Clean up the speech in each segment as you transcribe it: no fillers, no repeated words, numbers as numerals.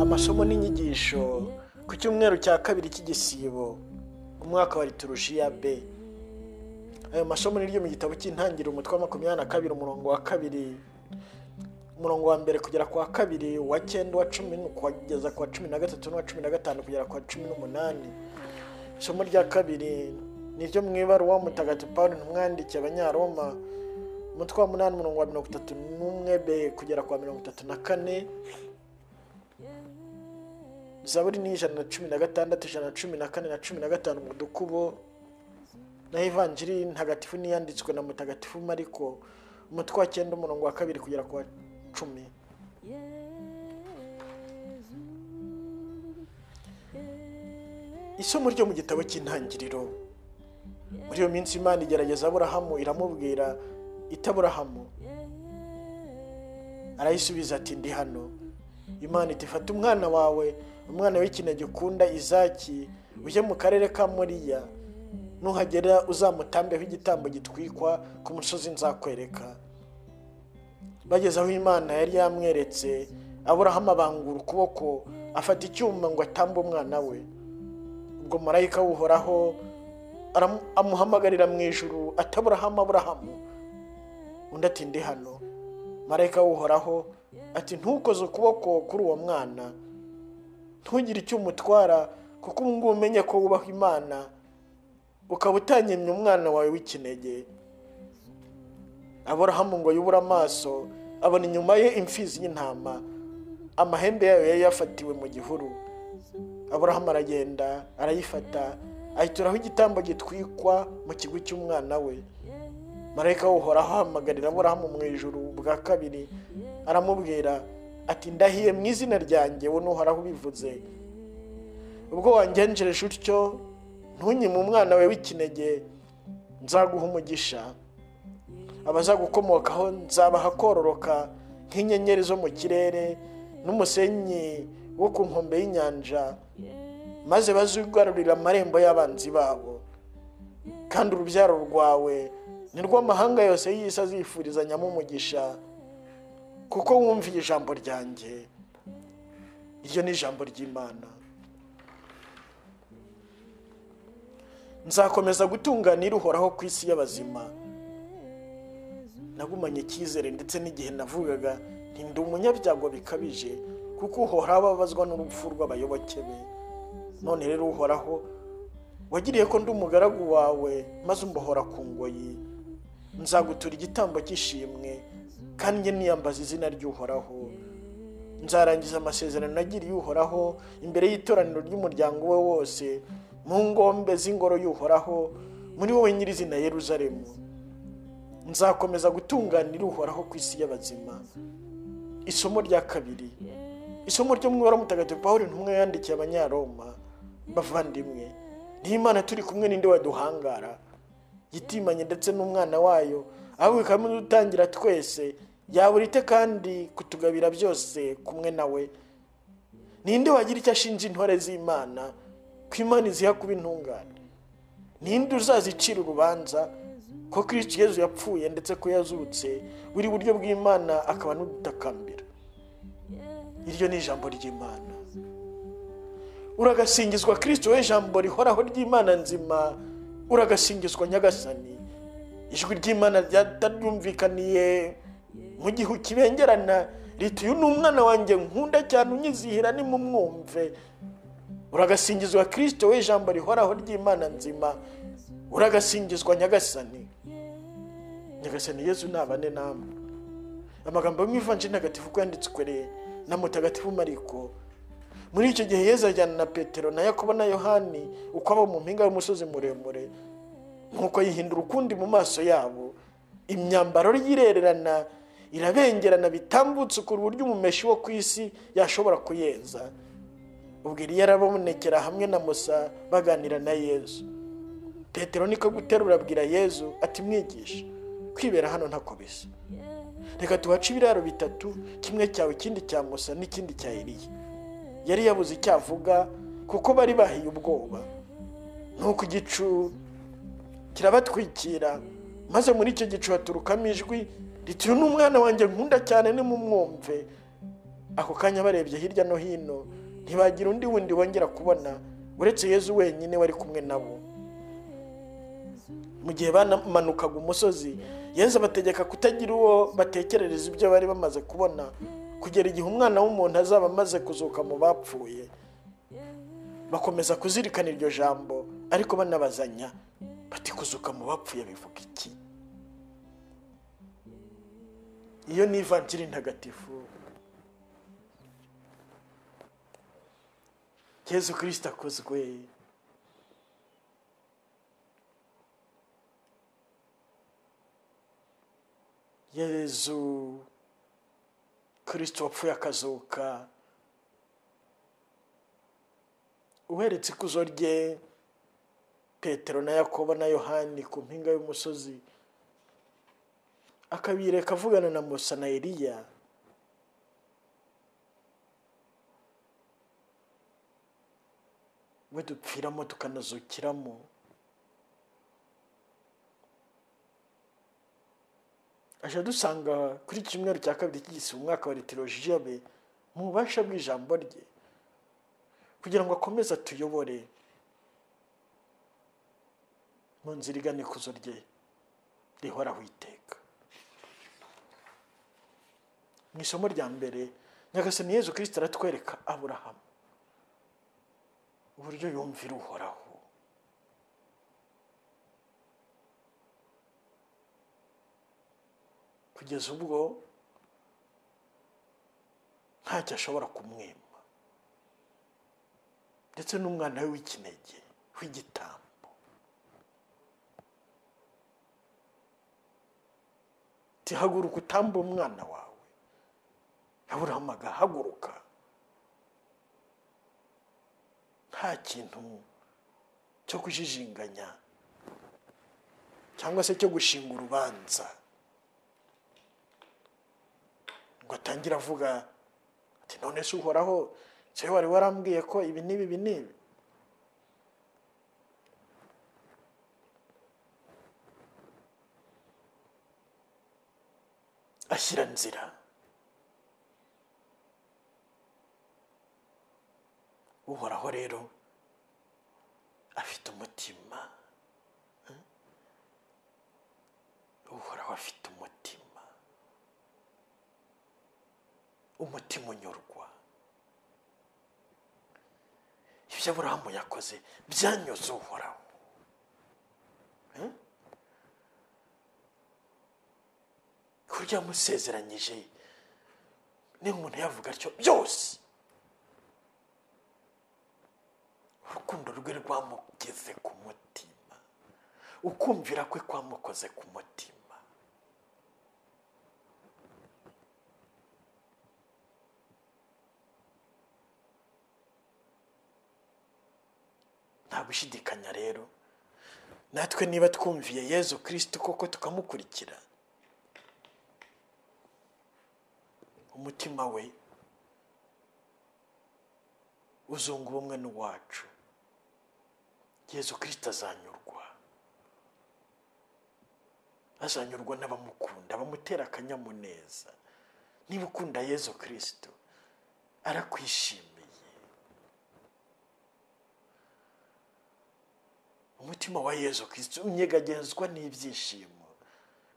Amasomo n'inyigisho ku cyumweru cya kabiri cy'igisibo umwaka wa liturushiya B. Ayo masomo ni ryo mu gitabo cy'intangiriro umutwe wa 22 umurongo wa 2 umurongo wa mbere kugera kwa 2 wa 9 wa 10 kugeza kwa 13 wa 15 kugera kwa 18. Isomo rya kabiri ni ryo mu ibaruwa mutagatifu Pawulo umwanditsi Abanyaroma umutwe wa 8 umurongo wa 31b kugera kwa 34. Zaburi ni 116, 114 na 15 mu dukubo. Na Evanjiri ntagatifu ni yanditswe na mutagatifu Mariko umutwe wa 9 umurongo wa 2 kugera kwa 10. Isomo ryo mu gitabo cy'intangiriro. Muri iyo minsi Imana igerageza Aburahamu iramubwira itaburahamu. Arayisubiza ati ndi hano. Imana iti fata umwana wawe, umwana w'ikinege ukunda Izaki, uje mu karere ka Moriya, nuhagera uzamutambeho igitambo gitwikwa ku musozi nzakwereka. Bageze aho Imana yari yamweretse, Aburahamu abangura ukuboko afata icyuma ngo atambe umwana we. Ubwo marayika w'Uhoraho amuhamagarira mu ijuru ati Aburahamu, Aburahamu. Undi ati ndi hano. Marayika w'Uhoraho ati ntukoze ukuboko kuri uwo mwana, ntugire icyo umutwara, kuko ubu ngubu umenye ko wubaha Imana ukaba utanyemye umwana wawe w'ikinege. Aburahamu ngo yubura amaso abona inyuma ye imfizi y'intama, amahembe yayo yari yafatiwe mu gihuru. Aburahamu aragenda arayifata ayituraho igitambo gitwikwa mu kigwi cy'umwana we. Marayika w'Uhoraho ahamagarira Aburahamu mu ijuru bwa kabiri aramubwira ati ndahiye mu izina ryanjye we n'Uhoraho ubivuze, ubwo wangenjereje utyo ntunyime umwana we w'ikinege nzaguha umugisha. Abazagukomokaho nzabaha kororoka nk'inyenyeri zo mu kirere n'umusenyi wo ku nkombe y'inyanja, maze bazigarurira amarembo y'abanzi babo. Kandi urubyaro rwawe ni rwo amahanga yose y'isi azifurizanyamo umugisha, kuko wumviye ijambo ryanjye. Iryo ni ijambo ry'Imana. Nzakomeza gutunganira Uhoraho ku isi y'abazima. Nagumanye icyizere ndetse n'igihe navugaga nti ndi umunyabyago bikabije, kuko Uhoraho ababazwa n'urupfu rw'abayoboke be. None rero Uhoraho wagiriye ko ndi umugaragu wawe maze umbohora ku ngoyi, nzagutura igitambo cy'ishimwe kandi njye niyambaza izina ry'Uhoraho. Nzarangiza amasezerano nagiriye Uhoraho imbere y'itoraniro ry'umuryango we wose mu ngombe z'ingoro y'Uhoraho muri wowe nyirizina Yeruzalemu. Nzakomeza gutunganira Uhoraho ku isi y'abazima. Isomo rya kabiri. Isomo ryo mu ibaruwa mutagatifu Pawulo intumwa yandikiye Abanyaroma. Bavandimwe, ni Imana turi kumwe ninde waduhangara? Yitimanye ndetse n'umwana wayo, ahubwo ikamudutangira twese, yaburite kandi kutugabira byose kumwe nawe. Ninde wagira icyo ashinja intore z'Imana ko Imana iziha kuba intungane? Ninde uzazicira urubanza ko Kristo Yesu yapfuye ndetse ko yazutse buri buryo bw'Imana akaba n'udutakambira? Iryo ni ijambo ry'Imana. Uragasingizwa Kristo we jambo rihoraho ry'Imana nzima, uragasingizwa Nyagasani. Ijwi ry'Imana ryataryumvikaniye mu gihu kibengerana riti uyu ni umwana wanjye nkunda cyane unyizihira nimumwumve. Uragasingizwa Kristo we jambo rihoraho ry'Imana nzima, uragasingizwa Nyagasani. Nyagasani Yesu nabane namwe. Amagambo mu Ivanjiri ntagatifu kwanditswe na mutagatifu Mariko. Muri icyo gihe Yesu ajyana na Petero na Yakobo na Yohani uko abo mu mpinga y'umusozi muremure, nkuko yihindura ukundi mu maso yabo. Imyambaro y'irererana irabengerana bitambutse ku buryo umumeshi wo ku isi yashobora kuyeza. Ubwo Eliya arabonekera hamwe na Musa baganira na Yesu. Petero niko guterura abwira Yesu ati mwigisha, kwibera hano ntako bisa. reka tuhace ibiraro bitatu, kimwe cyawe, ikindi cya Musa n'ikindi cya Eliya. Yari yabuze icyo avuga kuko bari bahiye ubwoba. Nuko igicu kirabatwikira, maze muri icyo gicu haturukamo ijwi riti, uyu ni umwana wanjye nkunda cyane, nimumwumve. Ako kanya barebye hirya no hino ntibagira undi wundi bongera kubona uretse Yezu wenyine wari kumwe nabo. Mu gihe bamanukaga umusozi, Yezu abategeka kutagira uwo batekerereza ibyo bari bamaze kubona, kugera igihe umwana w'umuntu azaba amaze kuzuka mu bapfuye. Bakomeza kuzirikana iryo jambo, ariko banabazanya bati, kuzuka mu bapfuye bivuga iki? Iyo ni ivanjiri ntagatifu. Yezu Kristo akozwe. Yezu Kristo wapfuye akazuka, uheretse ikuzo rye Petero na Yakobo na Yohani ku mpinga y'umusozi, akabireka avugana na Musa na Eliya. We dupfiramo tukanazukiramo. Aje dusanga kuri cyumweru cya kabiri cy'igisibo umwaka wa liturujia be mu bubasha bw'ijambo rye, kugira ngo akomeze atuyobore mu nzira igana ikuzo rye rihoraho iteka. Mu isomo rya mbere, Nyagasani Yezu Kristo aratwereka Aburahamu uburyo yumvira uhoraho. Kugeza ubwo ntacyo ashobora kumwima, ndetse n'umwana we w'ikinege w'igitambo. Tihaguruka utambe umwana wawe. Aburahamu agahaguruka, nta kintu cyo kujijinganya cyangwa se cyo gushinga urubanza ngo atangira avuga ati, none se uhoraho, se wari warambwiye ko ibi n'ibi n'ibi? Ashyira nzira. Uhoraho rero afite umutima. Uhoraho afite umutima, umutima unyurwa. Ibyo Aburahamu yakoze byanyuze Uhoraho. Kurya yamusezeranyije, niba umuntu yavuga atyo byose, urukundo rwe rwamugeze ku mutima, ukumvira kwe kwamukoze ku mutima. Nta gushidikanya rero, natwe niba twumviye Yezu Kristo koko tukamukurikira, umutima we uzunga ubumwe n'uwacu. Yezu Kristo azanyurwa n'abamukunda, bamutera akanyamuneza. Niba ukunda Yezu Kristo, arakwishimiye. Umutima wa Yezu Kristo unyegagezwa n'ibyishimo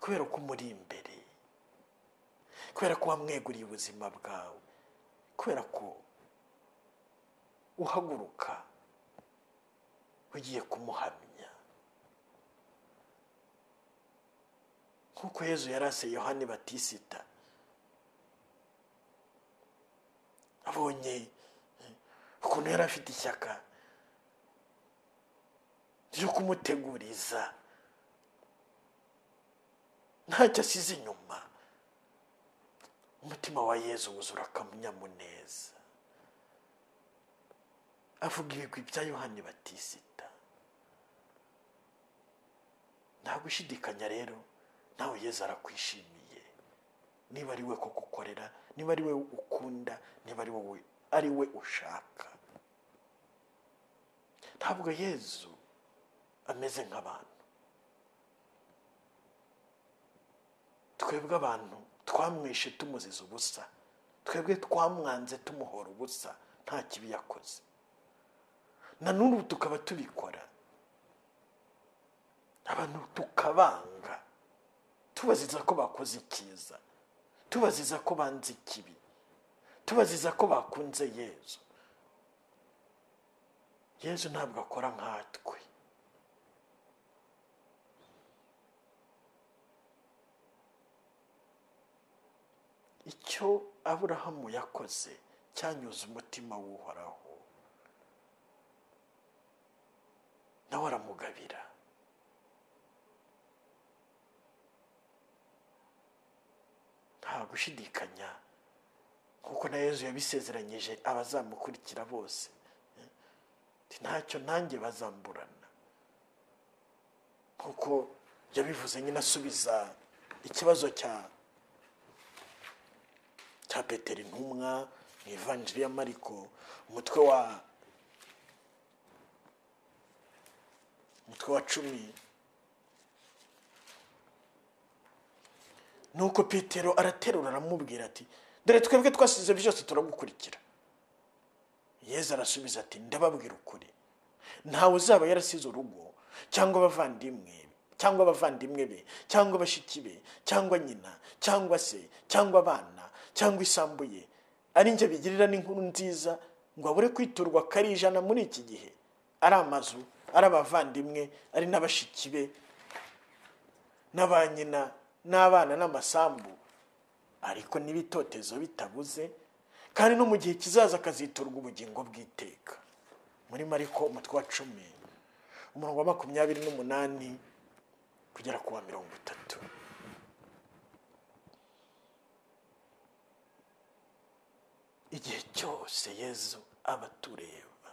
kubera ko umuri imbere, kubera ko wamweguriye ubuzima bwawe, kubera ko uhaguruka ugiye kumuhamya. Nk'uko Yezu yarase Yohani Batisita, abonye ukuntu yari afite ishyaka ryo kumuteguriza, ntacyo asize inyuma. Umutima wa Yezu wuzura akanyamuneza, avuga ibigwi bya Yohani Batisita. Nta gushidikanya rero, nawe Yezu arakwishimiye, niba ari we kugukorera, niba ari we ukunda, niba ari we ushaka. Ntabwo Yezu ameze nk'abantu. Twebwe abantu twamwishe tumuziza ubusa, twebwe twamwanze tumuhora ubusa, nta kibi yakoze. Na n'ubu tukaba tubikora, abantu tukabanga, tubaziza ko bakoze icyiza, tubaziza ko banze ikibi, tubaziza ko bakunze Yezu. Yezu ntabwo akora nkatwe. Icyo Aburahamu yakoze cyanyuze umutima w'Uhoraho, nawe aramugabira. Nta gushidikanya, nkuko na Yezu yabisezeranyije abazamukurikira bose, ntacyo nanjye bazamburana. Nkuko yabivuze nyine asubiza ikibazo cya Petero intumwa mu Ivanjiri ya Mariko, umutwe wa 10. Nuko Petero araterura aramubwira ati, dore twebwe twasize byose turagukurikira. Yezu arasubiza ati, ndababwira ukuri, ntawe uzaba yarasize urugo cyangwa abavandimwe be cyangwa bashiki be cyangwa nyina cyangwa se cyangwa abana cyangwa isambu ye, ari njye bigirira n'inkuru nziza, ngo abure kwiturwa kari 100 muri iki gihe, ari amazu, ari abavandimwe, ari n'abashiki be n'abanyina n'abana n'amasambu, ariko n'ibitotezo bitabuze, kandi no mu gihe kizaza akaziturwa ubugingo bw'iteka. Muri Mariko umutwe wa 10 umurongo wa 28 kugera ku wa 30. Igihe cyose Yezu aba atureba.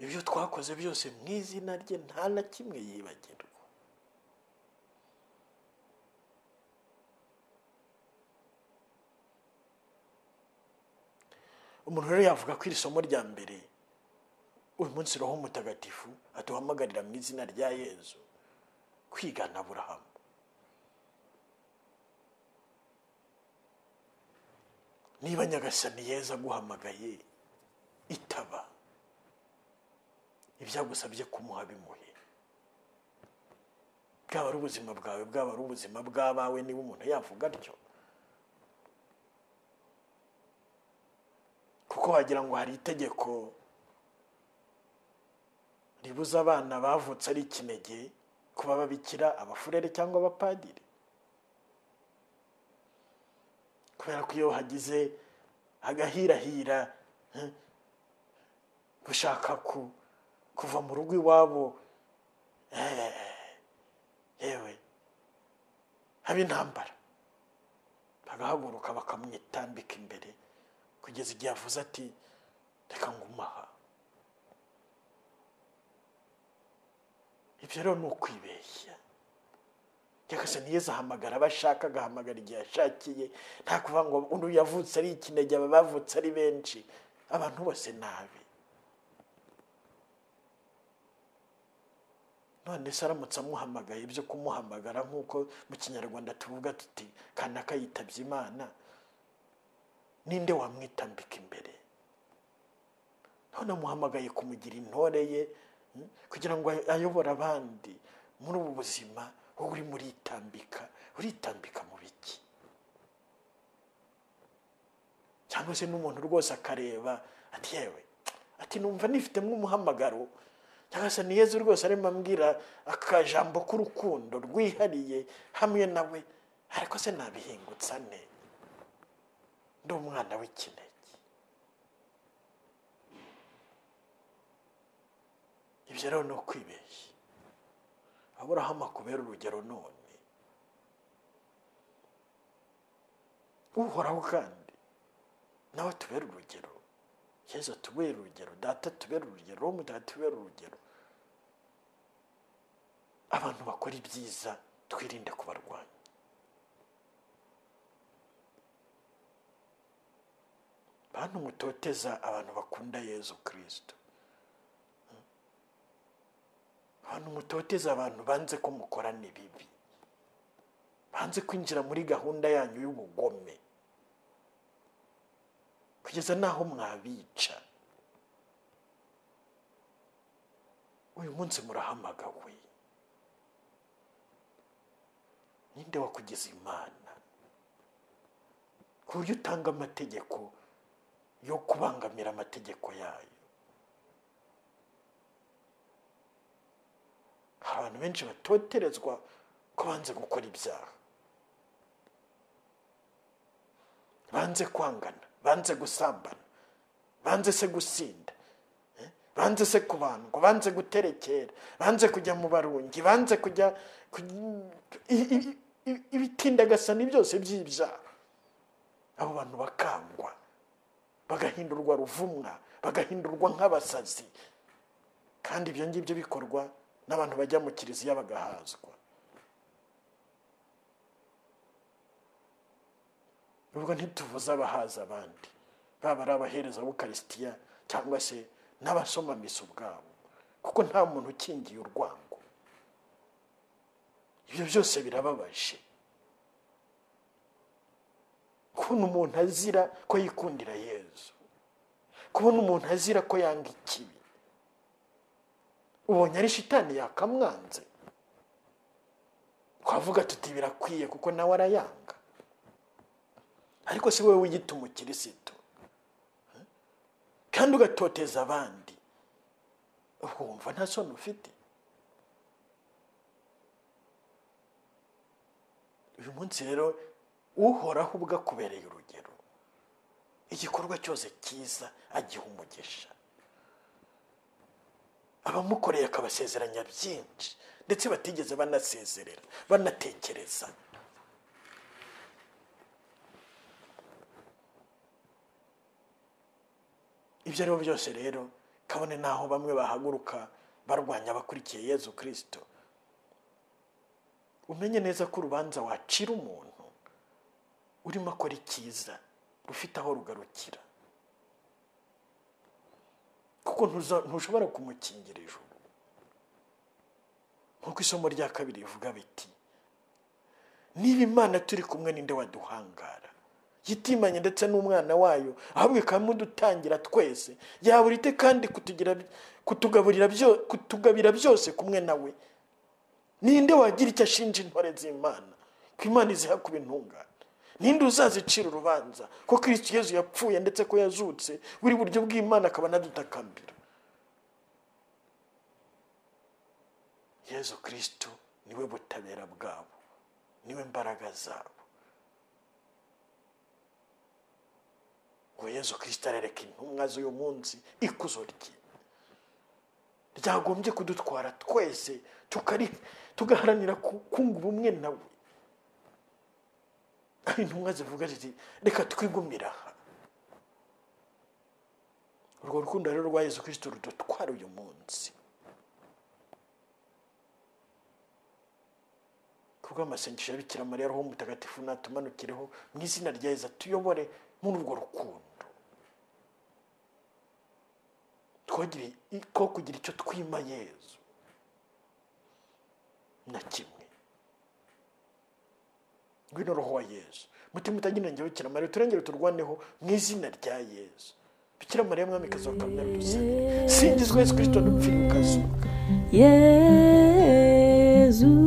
Ibyo twakoze byose mu izina rye nta na kimwe yibagirwa. Umuntu rero yavuga ko iri somo rya mbere, uyu munsi Roho Mutagatifu aduhamagarira mu izina rya Yezu kwigana Aburahamu. Niba Nyagasani Yezu aguhamagaye, itaba. Ibyagusabye kumuha bimuhe. Bwaba ari ubuzima bwawe, bwaba ari ubuzima bw'abawe, niba umuntu yavuga atyo. Kuko wagira ngo hari itegeko ribuza abana bavutse ari ikinege kuba ababikira, abafurere cyangwa abapadiri. Kubera ko iyo hagize agahirahira gushaka kuva mu rugo iwabo, yewe haba intambara, bagahaguruka bakamwitambika imbere kugeza igihe avuze ati, reka ngumaha. Ibyo rero ni ukwibeshya. Nyagasani Yezu ahamagara abashaka, agahamagara igihe ashakiye, nta kuvuga ngo undi yavutse ari ikinege, aba bavutse ari benshi. Abantu bose nabi. None se aramutse amuhamagaye, ibyo kumuhamagara nk'uko mu Kinyarwanda tuvuga tuti kanaka yitabye Imana, ninde wamwitambika imbere? None amuhamagaye kumugira intore ye, kugira ngo ayobore abandi muri ubu buzima. Wowe uri uritambika mu biki? Cyangwa se n'umuntu rwose akareba ati, yewe, ati numva nifitemo umuhamagaro, Nyagasani Yezu rwose arimo ambwira akajambo k'urukundo rwihariye hamwe nawe, ariko se nabihingutsa ne? Ndi umwana w'ikinege. Ibyo rero ni ukwibeshya. Aburahamu akubera urugero none. Uhoraho kandi nawe atubera urugero. Yezu atubera urugero, Data atubera urugero, Roho Mutagatifu atubera urugero. Abantu bakora ibyiza twirinde kubarwanya. bantu mutoteza abantu bakunda Yezu Kristo, abantu mutoteza abantu banze ko mukorana ibibi, banze kwinjira muri gahunda yanyu y'ubugome kugeza naho mwabica, uyu munsi murahamagawe. Ninde wakugize Imana ku buryo utanga amategeko yo kubangamira amategeko yayo? Hari abantu benshi batoterezwa ko banze gukora ibyaha, banze kwangana, banze gusambana, banze se gusinda, banze se kubandwa, banze guterekera, banze kujya mu barungi, banze kujya ibitindagasani byose by'ibyaha. Abo bantu bakangwa, bagahindurwa ruvumwa, bagahindurwa nk'abasazi, kandi ibyo ngibyo bikorwa n'abantu bajya mu kiliziya bagahazwa. Ubwo ntituvuze abahaza abandi, baba ari abahereza b'Ukarisitiya cyangwa se n'abasoma misa ubwabo, kuko nta muntu ukingiye urwango. Ibyo byose birababaje, kubona umuntu azira ko yikundira Yezu, kubona umuntu azira ko yanga ikibi. Ubonye ari shitani yakamwanze, twavuga tuti birakwiye kuko nawe arayanga. Ariko si wowe wiyita umukirisitu kandi ugatoteza abandi, wumva nta soni ufite? Uyu munsi rero uhoraho ubwo akubereye urugero, igikorwa cyose cyiza agiha umugisha, abamukoreye akabasezeranya byinshi ndetse batigeze banasezerera banatekereza. Ibyo ari byose rero, kabone naho bamwe bahaguruka barwanya abakurikiye Yezu Kristo, umenye neza ko urubanza wacira umuntu urimo akora icyiza rufite aho rugarukira, kuko ntushobora kumukingira ijuru. Nk'uko isomo rya kabiri rivuga biti, niba Imana turi kumwe ninde waduhangara? Yitimanye ndetse n'umwana wayo, ahubwo ikamudutangira twese, yaburite kandi kutugabira byose kumwe nawe. Ninde wagira icyo ashinja intore z'Imana ko Imana iziha kuba intungane? Ninde uzazicira urubanza ko Kristo Yezu yapfuye ndetse ko yazutse buri buryo bw'Imana akaba anadutakambira? Yezu Kristo niwe butabera bwabo, niwe mbaraga zabo. Ngo Yezu Kristo arereka intumwa z'uyu munsi ikuzo rye ryagombye kudutwara twese tugaharanira kunga ubumwe nawe. Aho intumwa zivuga ziti reka twigumira aha. Urwo rukundo rero rwa Yezu Kristo rudutwara uyu munsi. Kubwo amasengesho ya Bikira Mariya Roho Mutagatifu natumanukireho mu izina rya Yezu, tuyobore muri urwo rukundo, ko kugira icyo twima Yezu na kimwe. Ngwino Roho wa Yezu, mutima utagira inenge Bikira Mariya, turengere turwaneho mu izina rya Yezu. Bikira Mariya mwamikazi wa Kamere dusabire. Singizwe Yezu Kristo dupfira ukazuka. Yezu